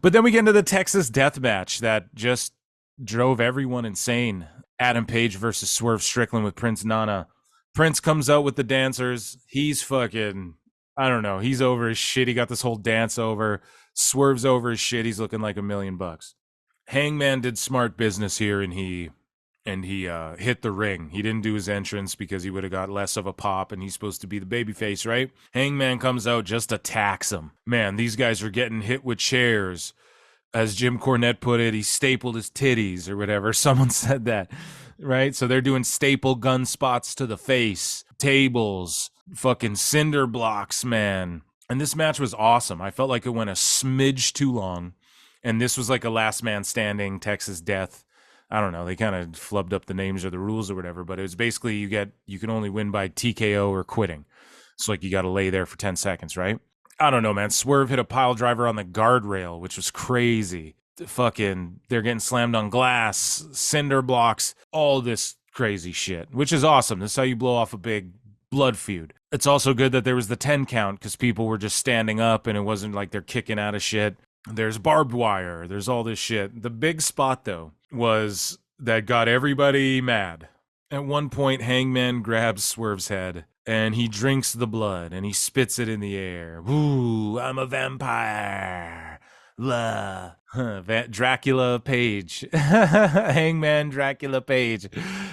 But then we get into the Texas death match that just drove everyone insane. Adam Page versus Swerve Strickland with Prince Nana. Prince comes out with the dancers. He's fucking, I don't know. He's over his shit. He got this whole dance over. Swerve's over his shit. He's looking like $1 million. Hangman did smart business here, and he hit the ring. He didn't do his entrance because he would have got less of a pop, and he's supposed to be the babyface, right? Hangman comes out, just attacks him. Man, these guys are getting hit with chairs. As Jim Cornette put it, he stapled his titties or whatever. Someone said that, right? So they're doing staple gun spots to the face, tables, fucking cinder blocks, man. And this match was awesome. I felt like it went a smidge too long. And this was like a last man standing Texas death. I don't know. They kind of flubbed up the names or the rules or whatever, but it was basically you can only win by TKO or quitting. So like you got to lay there for 10 seconds, right? I don't know, man. Swerve hit a pile driver on the guardrail, which was crazy. Fucking, they're getting slammed on glass, cinder blocks, all this crazy shit, which is awesome. This is how you blow off a big blood feud. It's also good that there was the 10 count because people were just standing up and it wasn't like they're kicking out of shit. There's barbed wire. There's all this shit. The big spot, though, was that got everybody mad. At one point, Hangman grabs Swerve's head, and he drinks the blood, and he spits it in the air. Ooh, I'm a vampire. La. Dracula Page. Hangman Dracula Page.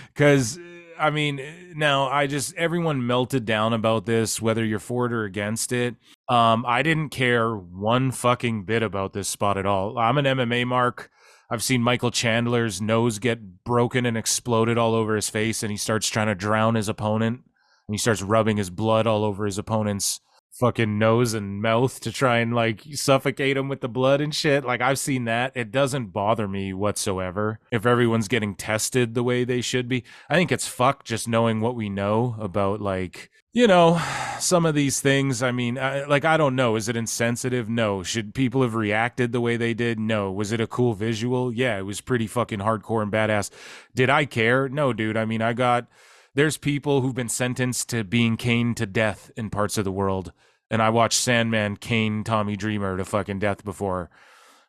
Because, I mean, now everyone melted down about this, whether you're for it or against it. I didn't care one fucking bit about this spot at all. I'm an MMA mark. I've seen Michael Chandler's nose get broken and exploded all over his face, and he starts trying to drown his opponent, and he starts rubbing his blood all over his opponent's fucking nose and mouth to try and like suffocate him with the blood and shit. Like, I've seen that. It doesn't bother me whatsoever if everyone's getting tested the way they should be. I think it's fucked just knowing what we know about, like, you know, some of these things. I mean, I don't know. Is it insensitive? No. Should people have reacted the way they did? No. Was it a cool visual? Yeah, it was pretty fucking hardcore and badass. Did I care? No, dude. I mean, there's people who've been sentenced to being caned to death in parts of the world. And I watched Sandman cane Tommy Dreamer to fucking death before,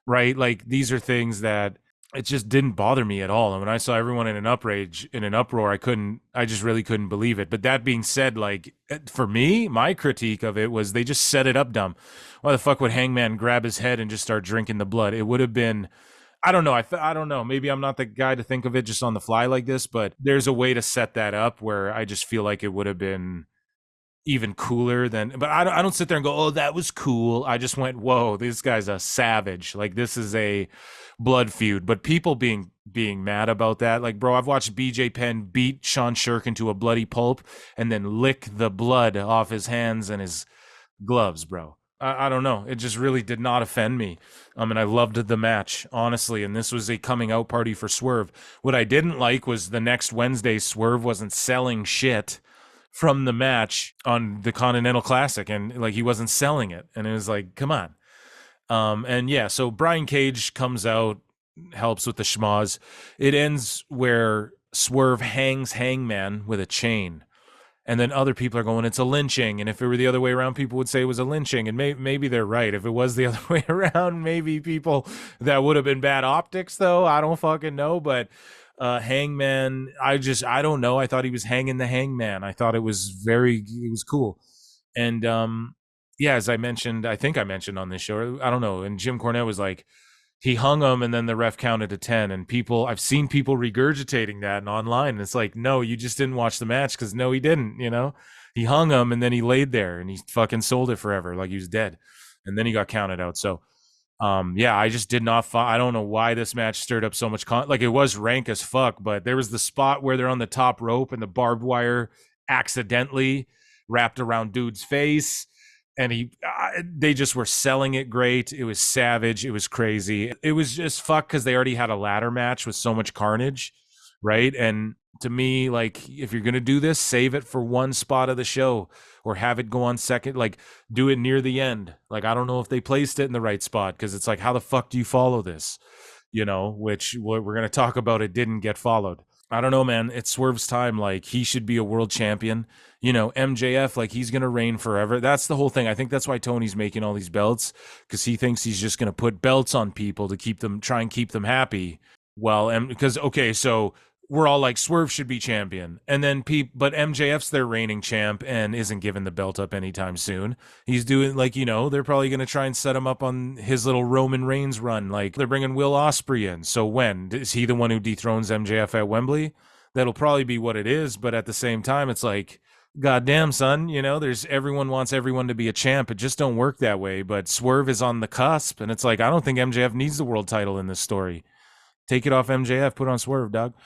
right? Like, these are things that it just didn't bother me at all. And when I saw everyone in an uproar, I just really couldn't believe it. But that being said, like, for me, my critique of it was they just set it up dumb. Why the fuck would Hangman grab his head and just start drinking the blood? It would have been, I don't know. I don't know. Maybe I'm not the guy to think of it just on the fly like this, but there's a way to set that up where I just feel like it would have been even cooler than, but I don't sit there and go, oh, that was cool. I just went, whoa, this guy's a savage. Like, this is a blood feud. But people being mad about that, like, bro, I've watched BJ Penn beat Sean Shirk into a bloody pulp and then lick the blood off his hands and his gloves, bro. I don't know. It just really did not offend me. And I loved the match, honestly. And this was a coming out party for Swerve. What I didn't like was the next Wednesday, Swerve wasn't selling shit from the match on the Continental Classic, and like, he wasn't selling it, and it was like, come on. And yeah, so Brian Cage comes out, helps with the schmoz. It ends where Swerve hangs Hangman with a chain, and then other people are going, it's a lynching. And if it were the other way around, people would say it was a lynching, and maybe they're right. If it was the other way around, maybe people, that would have been bad optics, though. I don't fucking know. But Hangman, I don't know. I thought he was hanging the Hangman. I thought it was cool. And yeah, as I mentioned, I think I mentioned on this show, I don't know. And Jim Cornette was like, he hung him and then the ref counted to 10. And I've seen people regurgitating that and online. And it's like, no, you just didn't watch the match, because no, he didn't, you know. He hung him and then he laid there and he fucking sold it forever like he was dead. And then he got counted out. So yeah, I just did not I don't know why this match stirred up so much like, it was rank as fuck, but there was the spot where they're on the top rope and the barbed wire accidentally wrapped around dude's face, and they just were selling it great. It was savage. It was crazy. It was just fuck, because they already had a ladder match with so much carnage, right? And to me, like, if you're gonna do this, save it for one spot of the show, or have it go on second, like, do it near the end. Like, I don't know if they placed it in the right spot, because it's like, how the fuck do you follow this? You know, which we're gonna talk about, it didn't get followed. I don't know, man. It's Swerve's time. Like, he should be a world champion. You know, MJF, like, he's going to reign forever. That's the whole thing. I think that's why Tony's making all these belts, because he thinks he's just going to put belts on people to keep them, try and keep them happy. Well, and because, okay, so we're all like, Swerve should be champion. And then but MJF's their reigning champ and isn't giving the belt up anytime soon. He's doing, like, you know, they're probably going to try and set him up on his little Roman Reigns run. Like, they're bringing Will Ospreay in. So when is he the one who dethrones MJF at Wembley? That'll probably be what it is. But at the same time, it's like, goddamn, son, you know, everyone wants everyone to be a champ. It just don't work that way. But Swerve is on the cusp, and it's like, I don't think MJF needs the world title in this story. Take it off MJF, put on Swerve, dog.